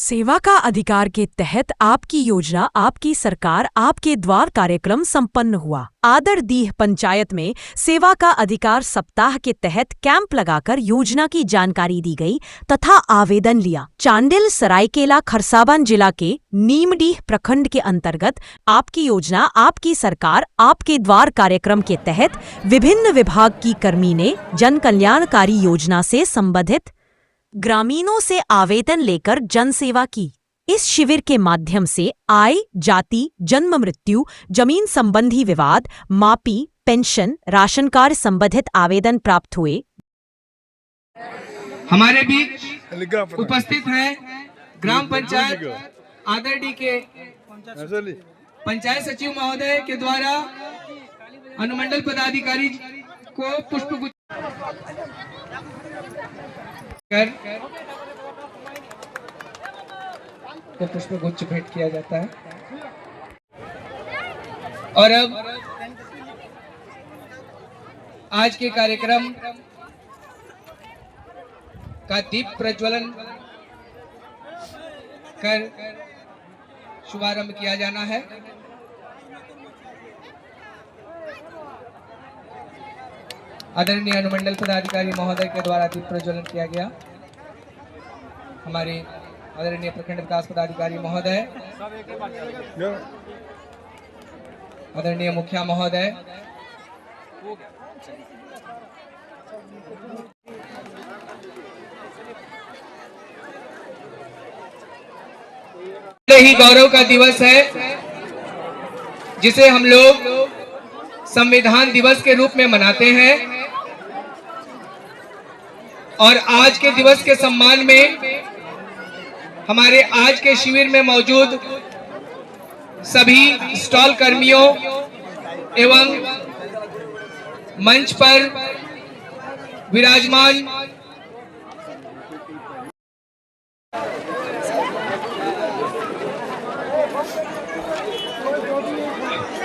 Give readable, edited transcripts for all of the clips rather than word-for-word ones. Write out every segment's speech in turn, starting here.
सेवा का अधिकार के तहत आपकी योजना आपकी सरकार आपके द्वार कार्यक्रम संपन्न हुआ। आदरडीह पंचायत में सेवा का अधिकार सप्ताह के तहत कैंप लगाकर योजना की जानकारी दी गई तथा आवेदन लिया। चांडिल सरायकेला खरसावान जिला के नीमडीह प्रखंड के अंतर्गत आपकी योजना आपकी सरकार आपके द्वार कार्यक्रम के तहत विभिन्न विभाग की कर्मी ने जन कल्याणकारी योजना से संबंधित ग्रामीणों से आवेदन लेकर जनसेवा की। इस शिविर के माध्यम से आय, जाति, जन्म मृत्यु, जमीन संबंधी विवाद, मापी, पेंशन, राशन कार्ड संबंधित आवेदन प्राप्त हुए। हमारे बीच उपस्थित हैं ग्राम पंचायत आदरडी के पंचायत सचिव महोदय के द्वारा अनुमंडल पदाधिकारी को पुष्पगुच्छ को पुष्पगुच्छ भेंट किया जाता है। और अब आज के कार्यक्रम का दीप प्रज्वलन कर शुभारंभ किया जाना है। आदरणीय अनुमंडल पदाधिकारी महोदय के द्वारा दीप प्रज्वलन किया गया। हमारे आदरणीय प्रखंड विकास पदाधिकारी महोदय, आदरणीय मुखिया महोदय, ही गौरव का दिवस है जिसे हम लोग संविधान दिवस के रूप में मनाते हैं। और आज के दिवस के सम्मान में हमारे आज के शिविर में मौजूद सभी स्टॉल कर्मियों एवं मंच पर विराजमान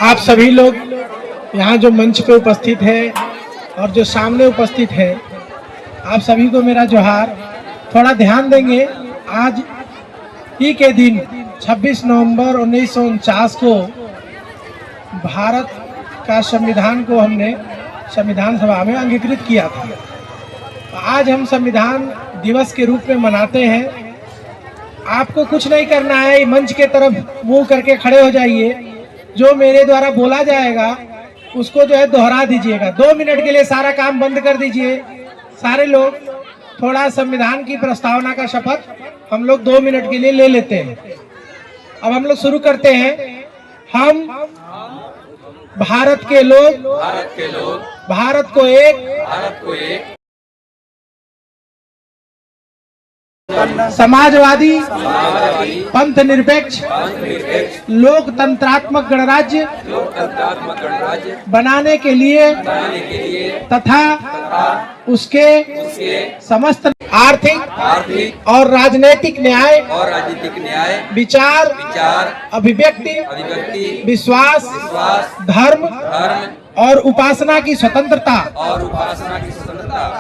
आप सभी लोग यहाँ जो मंच पे उपस्थित है और जो सामने उपस्थित है, आप सभी को मेरा जोहार। थोड़ा ध्यान देंगे, आज ही के दिन 26 नवंबर 1949 को भारत का संविधान को हमने संविधान सभा में अंगीकृत किया था। आज हम संविधान दिवस के रूप में मनाते हैं। आपको कुछ नहीं करना है, मंच के तरफ मुंह करके खड़े हो जाइए। जो मेरे द्वारा बोला जाएगा उसको जो है दोहरा दीजिएगा। 2 मिनट के लिए सारा काम बंद कर दीजिए। सारे लोग थोड़ा संविधान की प्रस्तावना का शपथ हम लोग 2 मिनट के लिए ले लेते हैं। अब हम लोग शुरू करते हैं। हम भारत के लोग भारत को एक समाजवादी पंथ निरपेक्ष लोकतंत्रात्मक गणराज्य बनाने के लिए तथा उसके समस्त आर्थिक और राजनीतिक न्याय विचार अभिव्यक्ति विश्वास धर्म और उपासना की स्वतंत्रता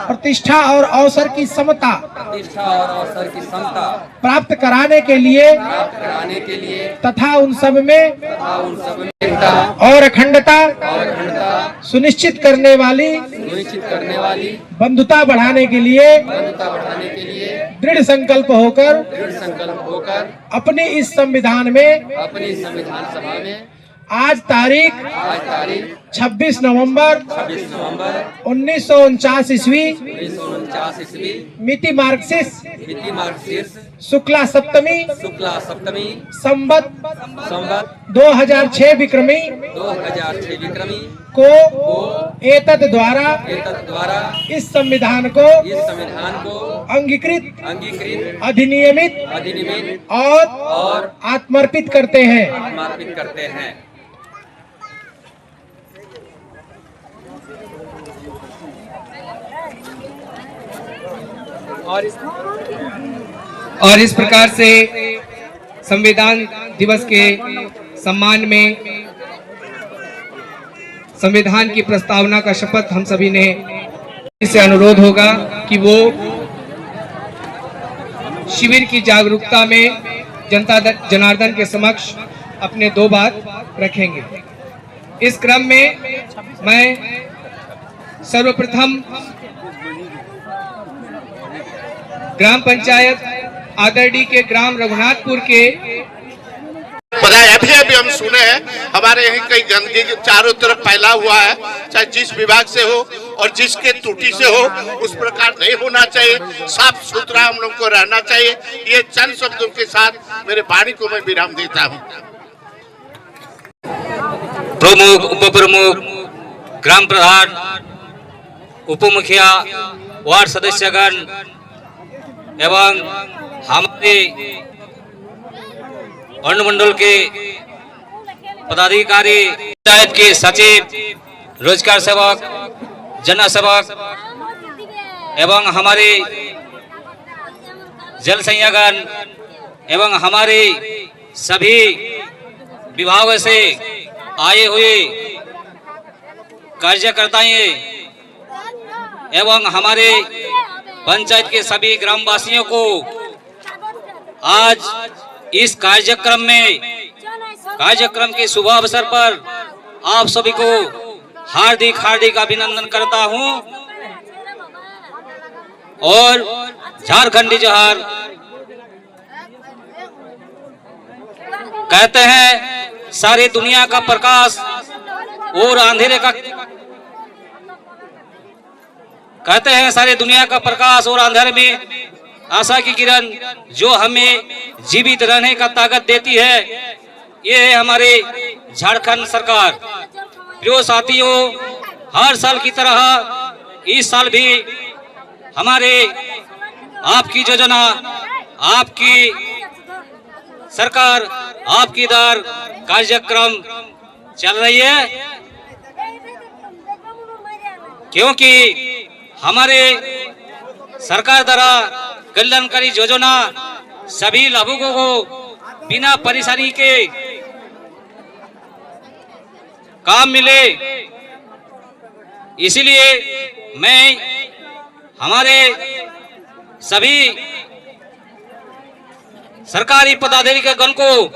प्रतिष्ठा और अवसर की समता प्राप्त कराने के लिए तथा उन सब में और अखंडता सुनिश्चित करने वाली बंधुता बढ़ाने के लिए दृढ़ संकल्प होकर अपने इस संविधान में आज तारीख 26 नवंबर 1949 ईस्वी मिति मार्क्सिस शुक्ला सप्तमी संवत 2006 विक्रमी को एतद द्वारा इस संविधान को अंगीकृत अधिनियमित और आत्मर्पित करते हैं। और इस प्रकार से संविधान दिवस के सम्मान में संविधान की प्रस्तावना का शपथ हम सभी ने, इससे अनुरोध होगा कि वो शिविर की जागरूकता में जनता जनार्दन के समक्ष अपने 2 बात रखेंगे। इस क्रम में मैं सर्वप्रथम ग्राम पंचायत आदरडी के ग्राम रघुनाथपुर के अभी हम सुने हैं, हमारे यहाँ कई गंदगी चारों तरफ फैला हुआ है, चाहे जिस विभाग से हो और जिसके त्रुटि से हो, उस प्रकार नहीं होना चाहिए। साफ सुथरा हम लोग को रहना चाहिए। ये चंद शब्दों के साथ मेरे वाणी को मैं विराम देता हूँ। प्रमुख, उप प्रमुख, ग्राम प्रधान, उप मुखिया, वार्ड सदस्यगण एवं हमारे अनुमंडल के पदाधिकारी, पंचायत के सचिव, रोजगार सेवक, जन सेवक एवं हमारे जल संयगण एवं हमारे सभी विभागों से आए हुए कार्यकर्ताएं एवं हमारे पंचायत के सभी ग्रामवासियों को आज इस कार्यक्रम के शुभ अवसर पर आप सभी को हार्दिक हार्दिक अभिनंदन करता हूं और झारखंडी जोहार। कहते हैं सारी दुनिया का प्रकाश और अंधेरे का कहते हैं सारी दुनिया का प्रकाश और अंधेरे में आशा की किरण जो हमें जीवित रहने का ताकत देती है, ये है हमारे झारखंड सरकार। प्रिय साथियों, हर साल की तरह इस साल भी हमारे आपकी योजना, आपकी सरकार, आपकी दर कार्यक्रम चल रही है, क्योंकि हमारे सरकार द्वारा कल्याणकारी योजना सभी लाभुकों को बिना परेशानी के काम मिले। इसलिए मैं हमारे सभी सरकारी पदाधिकारी गण को,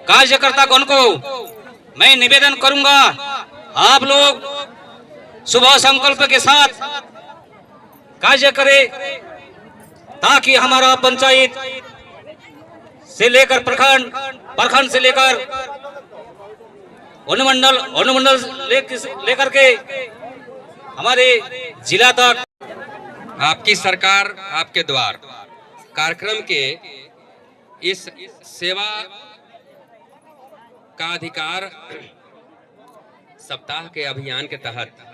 कार्यकर्ता गण को मैं निवेदन करूंगा, आप लोग शुभ संकल्प के साथ कार्य करें ताकि हमारा पंचायत से लेकर प्रखंड, प्रखंड से लेकर अनुमंडल लेकर के हमारे जिला तक। आपकी सरकार आपके द्वार कार्यक्रम के इस सेवा का अधिकार सप्ताह के अभियान के तहत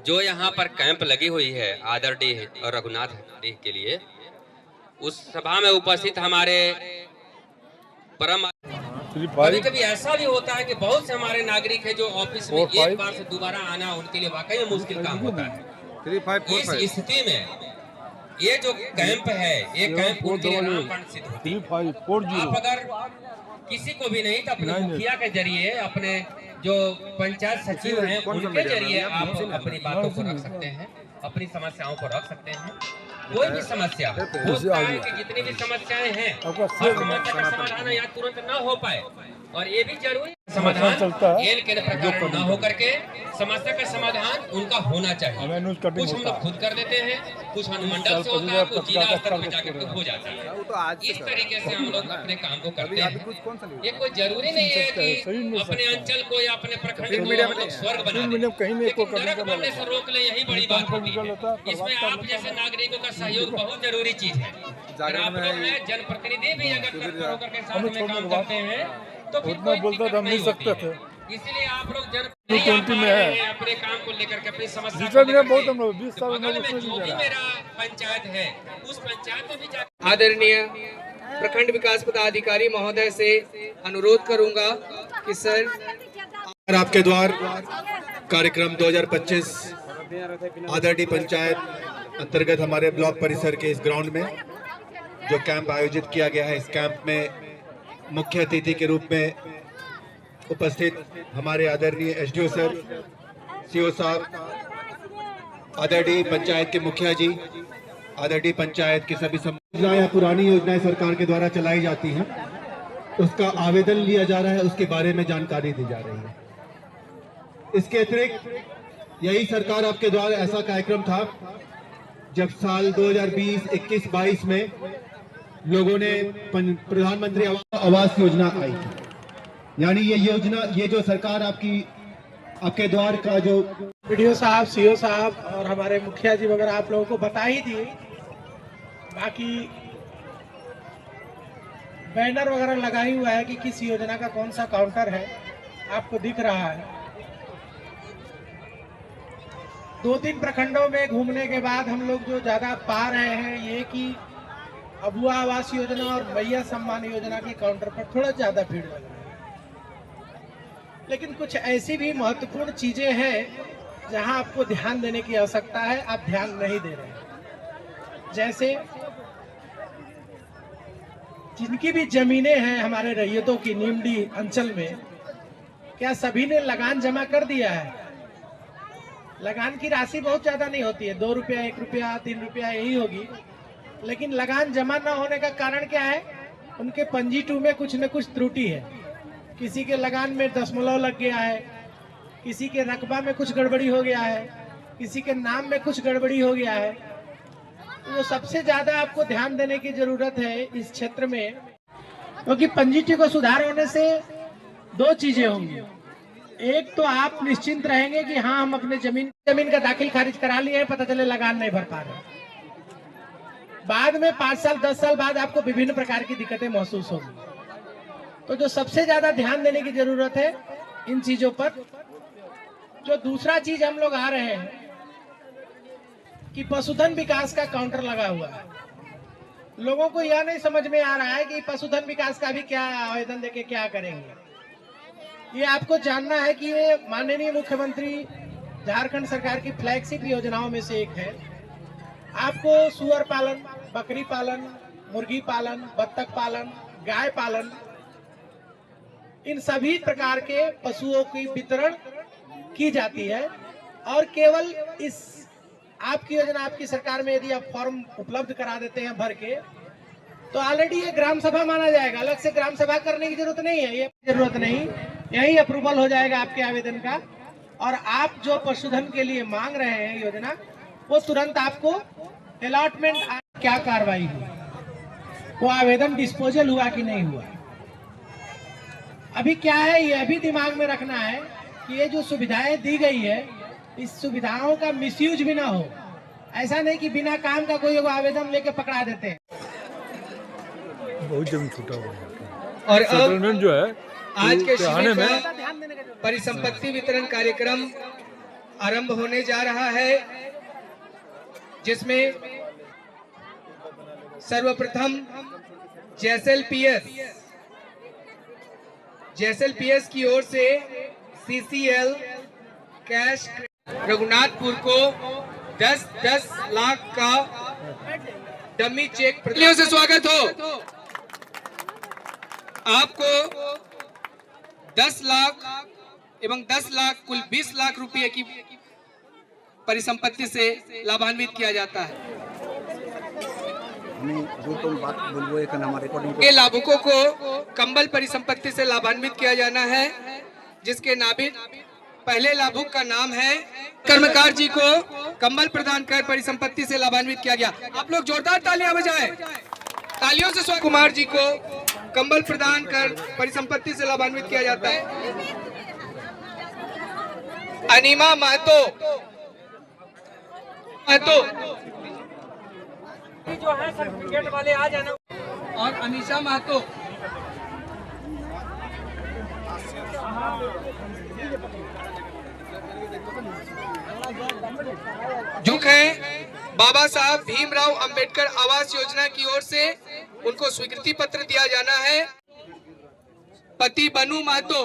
जो यहाँ पर कैंप लगी हुई है आदरडीह और रघुनाथ डीह के लिए, उस सभा में उपस्थित हमारे परम, कभी कभी ऐसा भी होता है कि बहुत से हमारे नागरिक है जो ऑफिस में एक बार से दोबारा आना उनके लिए वाकई मुश्किल काम होता है। इस स्थिति में ये जो कैंप है, ये कैंप उनके लिए रामबाण सिद्ध होती है। आप अगर किसी को भी नहीं तो अपने मुखिया के जरिए, अपने जो पंचायत सचिव हैं उनके जरिए आप अपनी बातों को रख सकते हैं, अपनी समस्याओं को रख सकते हैं। कोई भी समस्या हो कि जितनी भी समस्याएं हैं, समस्या का समाधान या तुरंत न हो पाए, और ये भी जरूरी समाधान खेल के प्रकार न हो करके समस्या का समाधान उनका होना चाहिए। कुछ हम लोग खुद कर देते हैं, कुछ अनुमंडल से होता है, कुछ जिला स्तर पर जाकर हो जाता है। इस तरीके से हम लोग अपने काम को करते हैं। ये कोई जरूरी नहीं है कि अपने अंचल को या अपने प्रखंड को हम लोग स्वर्ग बना दें, नरक बनने से रोक ले, यही बड़ी बात होती है। इसमें आप जैसे नागरिकों का सहयोग बहुत जरूरी चीज है। अगर आप लोग में जनप्रतिनिधि भी अगर तत्पर होकर के साथ में काम करते हैं तो फिर कोई दिक्कत नहीं होती है। इसलिए आप लोग जनप्रतिनिधि में अपने काम को लेकर के, अपनी समस्या को लेकर के, बगल में जो भी मेरा पंचायत है उस पंचायत में भी आदरणीय प्रखंड विकास पदाधिकारी महोदय से अनुरोध करूंगा कि सर आपके द्वार कार्यक्रम 2025 आदरडी पंचायत अंतर्गत हमारे ब्लॉक परिसर के इस ग्राउंड में जो कैंप आयोजित किया गया है, इस कैंप में मुख्य अतिथि के रूप में उपस्थित हमारे आदरणीय एसडीओ सर, सीओ साहब, आदरडी पंचायत के मुखिया जी, आदर्डी पंचायत के सभी योजना या पुरानी योजनाएं सरकार के द्वारा चलाई जाती हैं, उसका आवेदन लिया जा रहा है, उसके बारे में जानकारी दी जा रही है। इसके अतिरिक्त यही सरकार आपके द्वारा ऐसा कार्यक्रम था जब साल 2020, 21, 22 में लोगों ने प्रधानमंत्री आवास योजना आई थी। यानी ये योजना, ये जो सरकार आपके द्वार का जो वीडियो साहब, सीओ साहब और हमारे मुखिया जी वगैरह आप लोगों को बता ही दिए। बाकी बैनर वगैरह लगा ही हुआ है कि किस योजना का कौन सा काउंटर है, आपको दिख रहा है। 2-3 प्रखंडों में घूमने के बाद हम लोग जो ज्यादा पा रहे हैं ये कि अबुआ आवास योजना और मैया सम्मान योजना के काउंटर पर थोड़ा ज्यादा भीड़ लग रहा है। लेकिन कुछ ऐसी भी महत्वपूर्ण चीजें हैं जहां आपको ध्यान देने की आवश्यकता है, आप ध्यान नहीं दे रहे। जैसे जिनकी भी जमीनें हैं हमारे रैयतों की नीमडी अंचल में, क्या सभी ने लगान जमा कर दिया है? लगान की राशि बहुत ज्यादा नहीं होती है, 2 रुपया, 1 रुपया, 3 रुपया यही होगी। लेकिन लगान जमा न होने का कारण क्या है? उनके पंजी 2 में कुछ न कुछ त्रुटि है। किसी के लगान में दशमलव लग गया है, किसी के रकबा में कुछ गड़बड़ी हो गया है, किसी के नाम में कुछ गड़बड़ी हो गया है। तो सबसे ज्यादा आपको ध्यान देने की जरूरत है इस क्षेत्र में, क्योंकि पंजीटी को सुधार होने से 2 चीजें होंगी। एक तो आप निश्चिंत रहेंगे कि हाँ हम अपने जमीन का दाखिल खारिज करा लिए हैं, पता चले लगान नहीं भर पा रहे। बाद में 5 साल 10 साल बाद आपको विभिन्न प्रकार की दिक्कतें महसूस होंगी। तो जो सबसे ज्यादा ध्यान देने की जरूरत है इन चीजों पर। जो दूसरा चीज हम लोग आ रहे हैं कि पशुधन विकास का काउंटर लगा हुआ है। लोगों को यह नहीं समझ में आ रहा है कि पशुधन विकास का भी क्या आवेदन देके क्या करेंगे। ये आपको जानना है कि ये माननीय मुख्यमंत्री झारखंड सरकार की फ्लैगशिप योजनाओं में से एक है। आपको सुअर पालन, बकरी पालन, मुर्गी पालन, बत्तख पालन, गाय पालन, इन सभी प्रकार के पशुओं की वितरण की जाती है। और केवल इस आपकी योजना, आपकी सरकार में यदि आप फॉर्म उपलब्ध करा देते हैं भर के, तो ऑलरेडी ये ग्राम सभा माना जाएगा। अलग से ग्राम सभा करने की जरूरत नहीं है, ये जरूरत नहीं, यही अप्रूवल हो जाएगा आपके आवेदन का। और आप जो पशुधन के लिए मांग रहे हैं योजना, वो तुरंत आपको अलॉटमेंट। क्या कार्रवाई हुई, वो आवेदन डिस्पोजल हुआ कि नहीं हुआ। अभी क्या है, ये अभी दिमाग में रखना है कि ये जो सुविधाएं दी गई है, इस सुविधाओं का मिसयूज भी ना हो। ऐसा नहीं कि बिना काम का कोई आवेदन लेके पकड़ा देते हैं। बहुत जमीन छूटा हुआ है और अब जो है आज के शिविर में में परिसंपत्ति वितरण कार्यक्रम आरंभ होने जा रहा है, जिसमें सर्वप्रथम जैसलपीएस की ओर से CCL कैश रघुनाथपुर को 10 लाख का डमी चेक से स्वागत हो। आपको 10 लाख एवं 10 लाख कुल 20 लाख रुपए की परिसंपत्ति से लाभान्वित किया जाता है। के लाभुकों को कंबल परिसंपत्ति से लाभान्वित किया जाना है, जिसके नाबिन पहले लाभुक का नाम है। कर्मकार जी को कंबल प्रदान कर परिसंपत्ति से लाभान्वित किया गया। आप लोग जोरदार तालियां बजाएं। तालियों से स्वागत। कुमार जी को कंबल प्रदान कर परिसंपत्ति से लाभान्वित किया जाता है। अनिमा महतो जो है सर्टिफिकेट वाले आ जाना, और अनीशा महतो। जो है बाबा साहब भीमराव अंबेडकर आवास योजना की ओर से उनको स्वीकृति पत्र दिया जाना है। पति बनु महतो।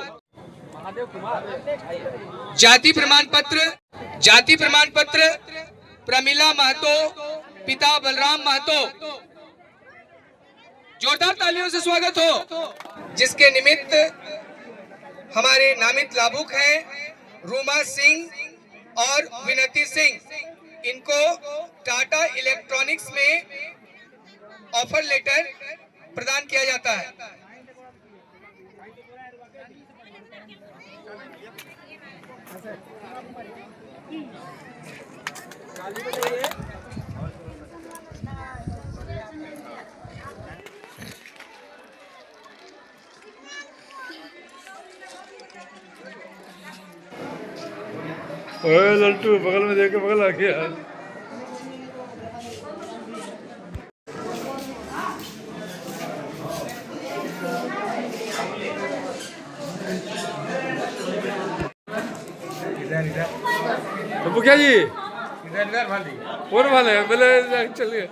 जाति प्रमाण पत्र प्रमिला महतो, पिता बलराम महतो। जोरदार तालियों से स्वागत हो। जिसके निमित्त हमारे नामित लाभुक हैं रूमा सिंह और विनती सिंह। इनको टाटा इलेक्ट्रॉनिक्स में ऑफर लेटर प्रदान किया जाता है। ओए लल्टू बगल में देख के बगल आ गया। तो क्या जी इधर वाली और वाले पहले चलिए।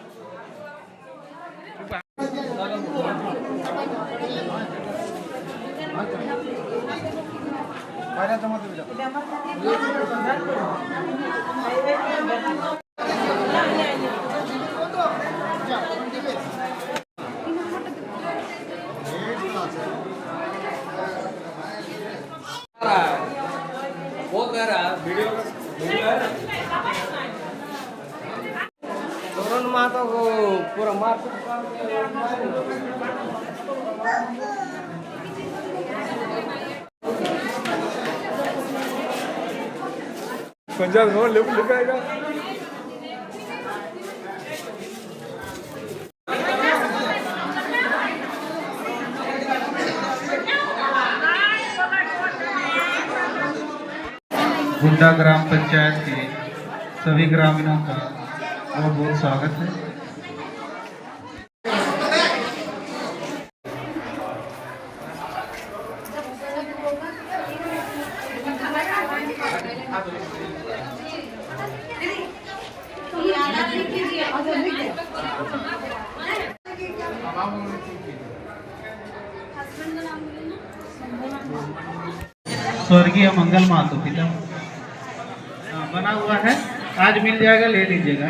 पूरा मार पंजाब में लिखाएगा। गुड्डा ग्राम पंचायत के सभी ग्रामीणों का बहुत बहुत स्वागत है। स्वर्गीय मंगल मातो पिता बना हुआ है, आज मिल जाएगा, ले लीजिएगा।